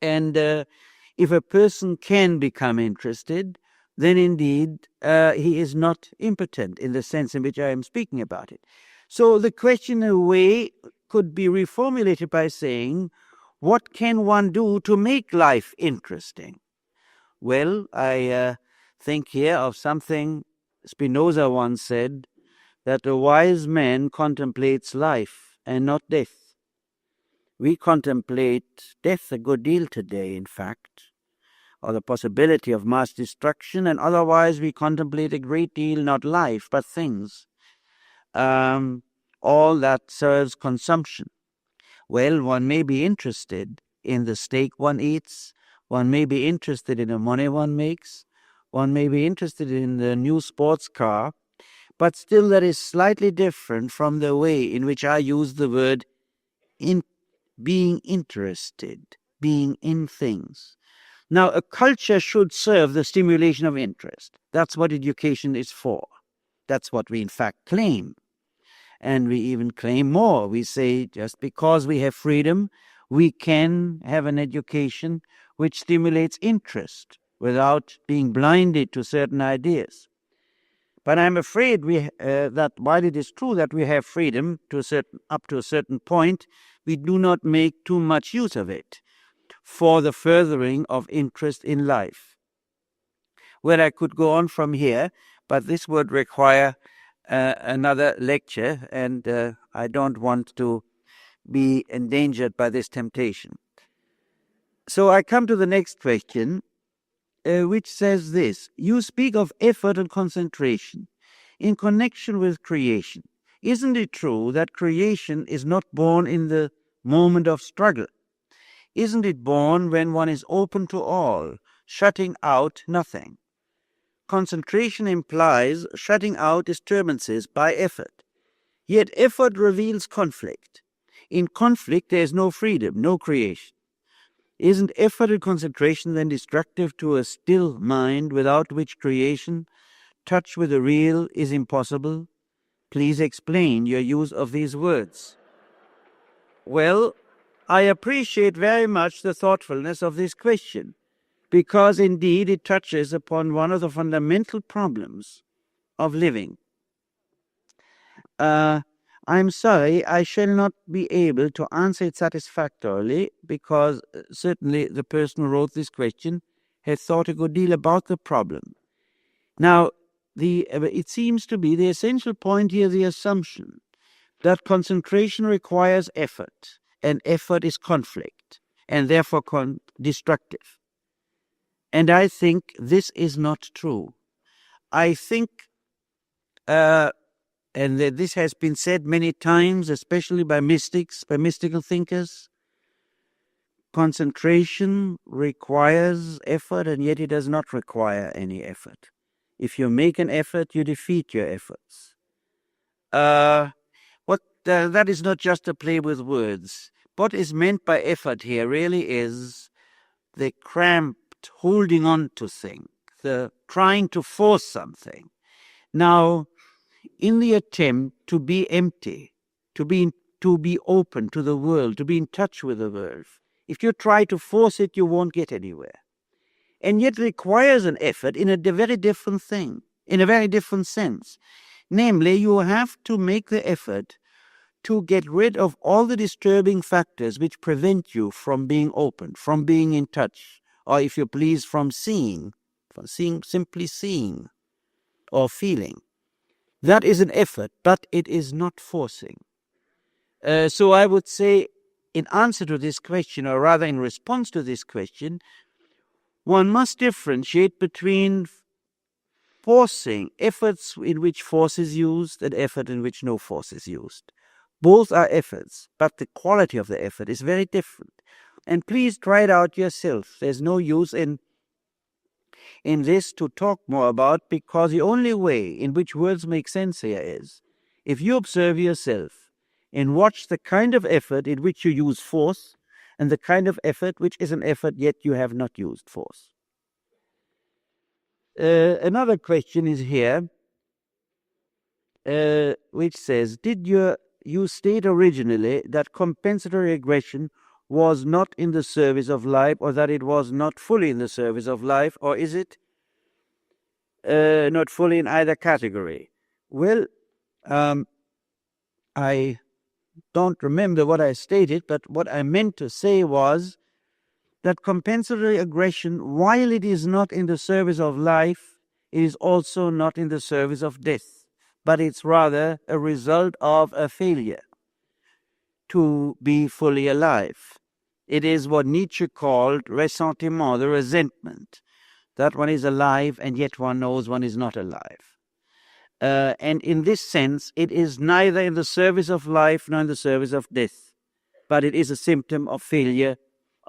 And if a person can become interested, then indeed he is not impotent in the sense in which I am speaking about it. So the question in a way could be reformulated by saying, what can one do to make life interesting? Well, I think here of something Spinoza once said, that a wise man contemplates life and not death. We contemplate death a good deal today, in fact, or the possibility of mass destruction, and otherwise we contemplate a great deal not life, but things. All that serves consumption. Well, one may be interested in the steak one eats, one may be interested in the money one makes, one may be interested in the new sports car, but still that is slightly different from the way in which I use the word in being interested, being in things. Now, a culture should serve the stimulation of interest. That's what education is for. That's what we in fact claim. And we even claim more. We say just because we have freedom, we can have an education which stimulates interest without being blinded to certain ideas. But I'm afraid that while it is true that we have freedom up to a certain point, we do not make too much use of it for the furthering of interest in life. Well, I could go on from here, but this would require another lecture, and I don't want to be endangered by this temptation. So I come to the next question, which says this: you speak of effort and concentration in connection with creation. Isn't it true that creation is not born in the moment of struggle? Isn't it born when one is open to all, shutting out nothing? Concentration implies shutting out disturbances by effort. Yet effort reveals conflict. In conflict there is no freedom, no creation. Isn't effort and concentration then destructive to a still mind without which creation, touch with the real, is impossible? Please explain your use of these words. Well, I appreciate very much the thoughtfulness of this question, because indeed it touches upon one of the fundamental problems of living. I'm sorry, I shall not be able to answer it satisfactorily, because certainly the person who wrote this question has thought a good deal about the problem. Now, it seems to be the essential point here, the assumption that concentration requires effort, and effort is conflict, and therefore destructive. And I think this is not true. I think, and this has been said many times, especially by mystics, by mystical thinkers, concentration requires effort, and yet it does not require any effort. If you make an effort, you defeat your efforts. That is not just a play with words. What is meant by effort here really is the cramped holding on to things, the trying to force something. Now, in the attempt to be empty, to be open to the world, to be in touch with the world, if you try to force it, you won't get anywhere. And yet it requires an effort in a very different thing, in a very different sense. Namely, you have to make the effort to get rid of all the disturbing factors which prevent you from being open, from being in touch, or if you please, from simply seeing or feeling. That is an effort, but it is not forcing. So I would say, in answer to this question, or rather in response to this question, one must differentiate between forcing, efforts in which force is used, and effort in which no force is used. Both are efforts, but the quality of the effort is very different. And please try it out yourself. There's no use in this to talk more about, because the only way in which words make sense here is if you observe yourself and watch the kind of effort in which you use force and the kind of effort which is an effort yet you have not used force. Another question is here, which says, did you state originally that compensatory aggression was not in the service of life, or that it was not fully in the service of life, or is it not fully in either category? Well, I don't remember what I stated, but what I meant to say was that compensatory aggression, while it is not in the service of life, it is also not in the service of death, but it's rather a result of a failure to be fully alive. It is what Nietzsche called ressentiment, the resentment, that one is alive and yet one knows one is not alive. And in this sense, it is neither in the service of life nor in the service of death, but it is a symptom of failure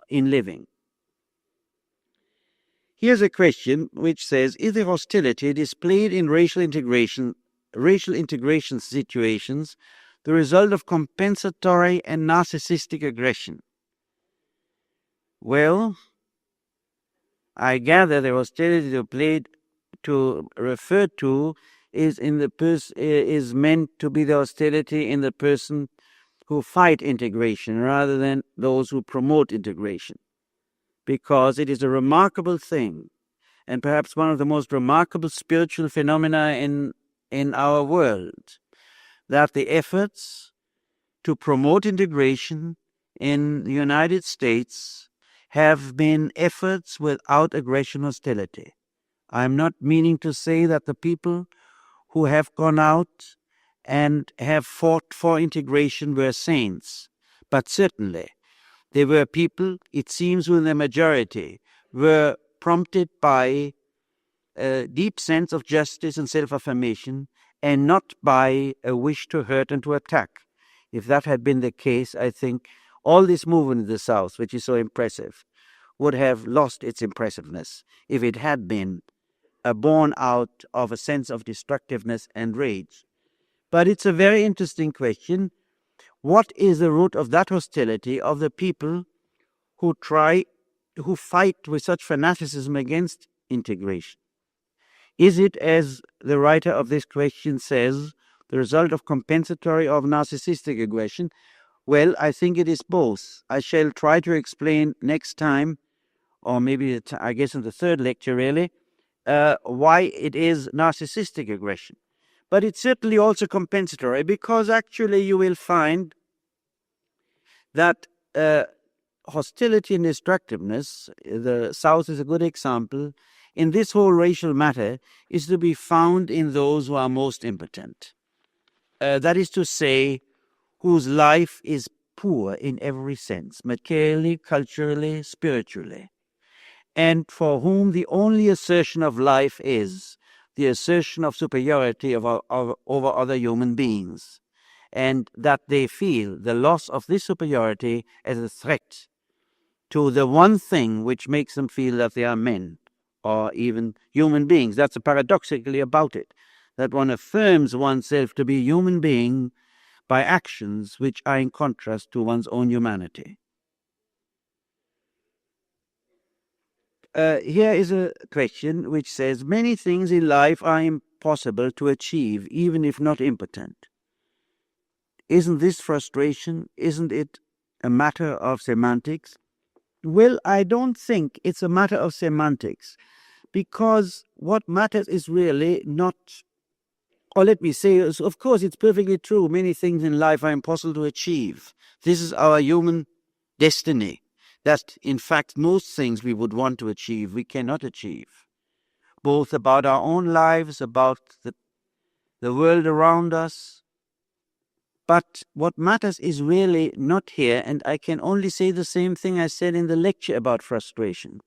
in living. Here's a question which says, is the hostility displayed in racial integration racial integration situations the result of compensatory and narcissistic aggression? Well, I gather the hostility to refer to is meant to be the hostility in the person who fight integration rather than those who promote integration, because it is a remarkable thing, and perhaps one of the most remarkable spiritual phenomena in our world, that the efforts to promote integration in the United States have been efforts without aggression hostility. I'm not meaning to say that the people who have gone out and have fought for integration were saints, but certainly they were people, it seems with the majority, were prompted by a deep sense of justice and self-affirmation, and not by a wish to hurt and to attack. If that had been the case, I think all this movement in the South, which is so impressive, would have lost its impressiveness if it had been born out of a sense of destructiveness and rage. But it's a very interesting question. What is the root of that hostility of the people who fight with such fanaticism against integration? Is it, as the writer of this question says, the result of compensatory or of narcissistic aggression? Well, I think it is both. I shall try to explain next time, or maybe I guess in the third lecture really, why it is narcissistic aggression. But it's certainly also compensatory, because actually you will find that hostility and destructiveness, the South is a good example, in this whole racial matter, is to be found in those who are most impotent. That is to say, whose life is poor in every sense, materially, culturally, spiritually, and for whom the only assertion of life is the assertion of superiority over other human beings, and that they feel the loss of this superiority as a threat to the one thing which makes them feel that they are men, or even human beings. That's paradoxically about it, that one affirms oneself to be a human being by actions which are in contrast to one's own humanity. Here is a question which says, many things in life are impossible to achieve, even if not impotent. Isn't this frustration? Isn't it a matter of semantics? Well, I don't think it's a matter of semantics, because what matters is really not, or let me say, of course, it's perfectly true, many things in life are impossible to achieve. This is our human destiny, that in fact most things we would want to achieve, we cannot achieve, both about our own lives, about the world around us. But what matters is really not here, and I can only say the same thing I said in the lecture about frustration,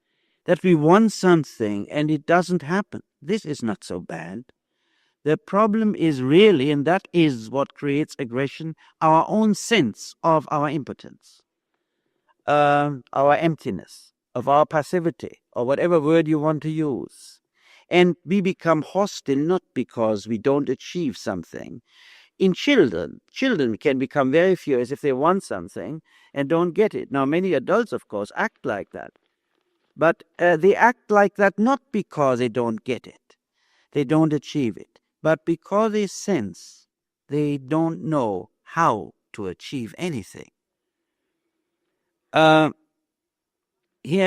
that we want something and it doesn't happen. This is not so bad. The problem is really, and that is what creates aggression, our own sense of our impotence, our emptiness, of our passivity, or whatever word you want to use. And we become hostile not because we don't achieve something. In children can become very furious if they want something and don't get it. Now, many adults, of course, act like that. But they act like that not because they don't get it, they don't achieve it, but because they sense they don't know how to achieve anything. Here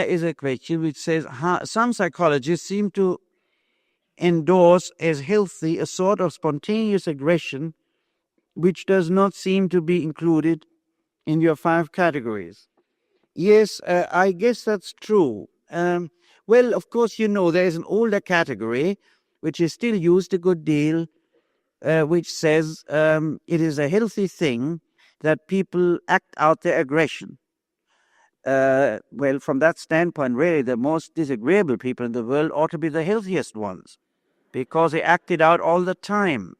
is a question which says, some psychologists seem to endorse as healthy a sort of spontaneous aggression which does not seem to be included in your 5 categories. Yes, I guess that's true. Well, of course, there is an older category which is still used a good deal, which says it is a healthy thing that people act out their aggression. Well, from that standpoint, really, the most disagreeable people in the world ought to be the healthiest ones, because they act it out all the time.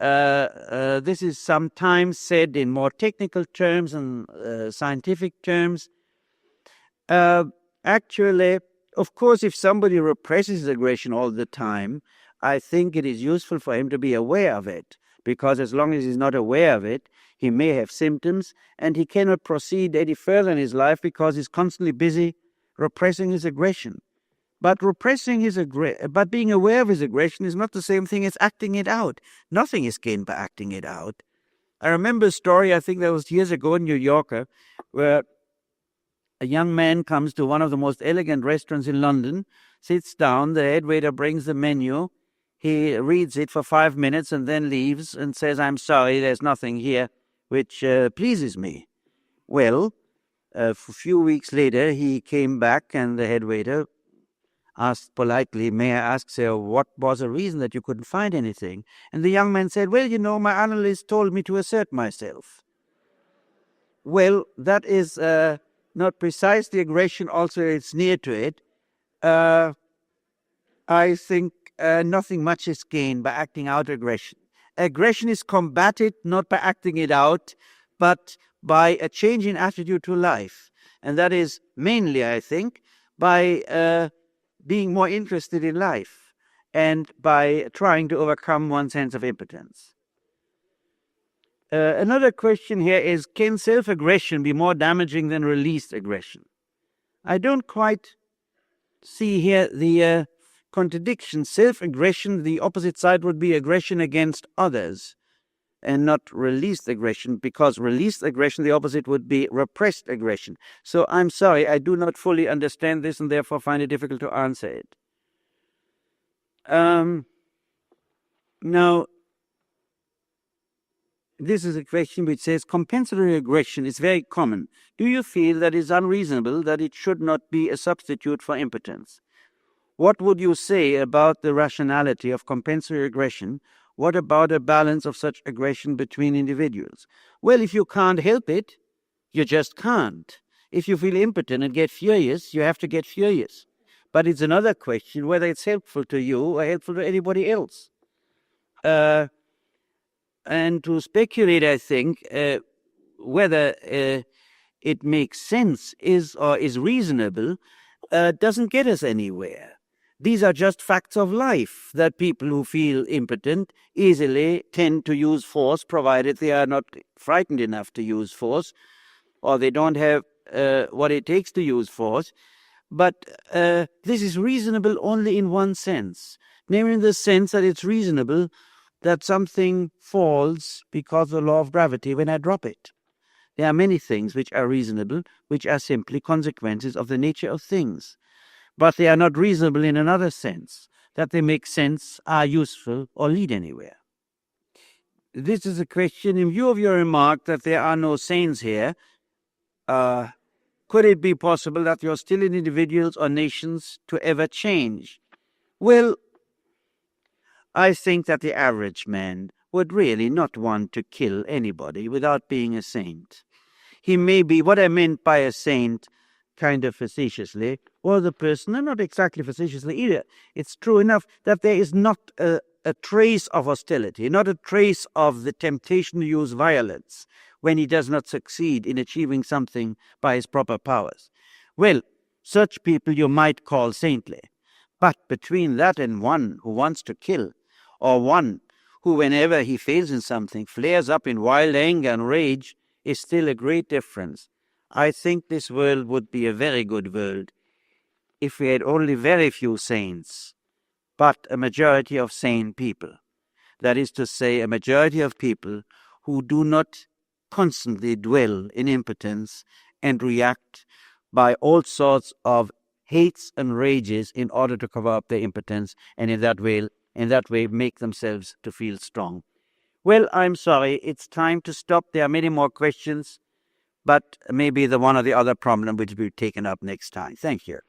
This is sometimes said in more technical terms and scientific terms. Actually, of course, if somebody represses aggression all the time, I think it is useful for him to be aware of it, because as long as he's not aware of it, he may have symptoms, and he cannot proceed any further in his life because he's constantly busy repressing his aggression. But but being aware of his aggression is not the same thing as acting it out. Nothing is gained by acting it out. I remember a story, I think that was years ago in New Yorker, where a young man comes to one of the most elegant restaurants in London, sits down, the head waiter brings the menu, he reads it for 5 minutes and then leaves and says, "I'm sorry, there's nothing here which pleases me." Well, a few weeks later, he came back and the head waiter asked politely, "May I ask, sir, what was the reason that you couldn't find anything?" And the young man said, "Well, my analyst told me to assert myself." Well, that is not precisely aggression, also it's near to it. I think nothing much is gained by acting out aggression. Aggression is combated not by acting it out, but by a change in attitude to life. And that is mainly, I think, by being more interested in life and by trying to overcome one's sense of impotence. Another question here is, can self-aggression be more damaging than released aggression? I don't quite see here the contradiction. Self-aggression, the opposite side would be aggression against others and not released aggression, because released aggression, the opposite would be repressed aggression. So I'm sorry, I do not fully understand this and therefore find it difficult to answer it. Now, this is a question which says, compensatory aggression is very common. Do you feel that it is unreasonable that it should not be a substitute for impotence? What would you say about the rationality of compensatory aggression? What about a balance of such aggression between individuals? Well, if you can't help it, you just can't. If you feel impotent and get furious, you have to get furious. But it's another question whether it's helpful to you or helpful to anybody else. And to speculate, I think, whether it makes sense or is reasonable doesn't get us anywhere. These are just facts of life, that people who feel impotent easily tend to use force, provided they are not frightened enough to use force, or they don't have what it takes to use force. But this is reasonable only in one sense, namely in the sense that it's reasonable that something falls because of the law of gravity when I drop it. There are many things which are reasonable, which are simply consequences of the nature of things. But they are not reasonable in another sense, that they make sense, are useful, or lead anywhere. This is a question, in view of your remark that there are no saints here, could it be possible that you're still in individuals or nations to ever change? Well, I think that the average man would really not want to kill anybody without being a saint. He may be, what I meant by a saint, kind of facetiously, or the person, and not exactly facetiously either. It's true enough that there is not a trace of hostility, not a trace of the temptation to use violence when he does not succeed in achieving something by his proper powers. Well, such people you might call saintly. But between that and one who wants to kill, or one who, whenever he fails in something, flares up in wild anger and rage, is still a great difference. I think this world would be a very good world if we had only very few saints, but a majority of sane people. That is to say, a majority of people who do not constantly dwell in impotence and react by all sorts of hates and rages in order to cover up their impotence, and in that way make themselves to feel strong. Well, I'm sorry, it's time to stop. There are many more questions, but maybe the one or the other problem which will be taken up next time. Thank you.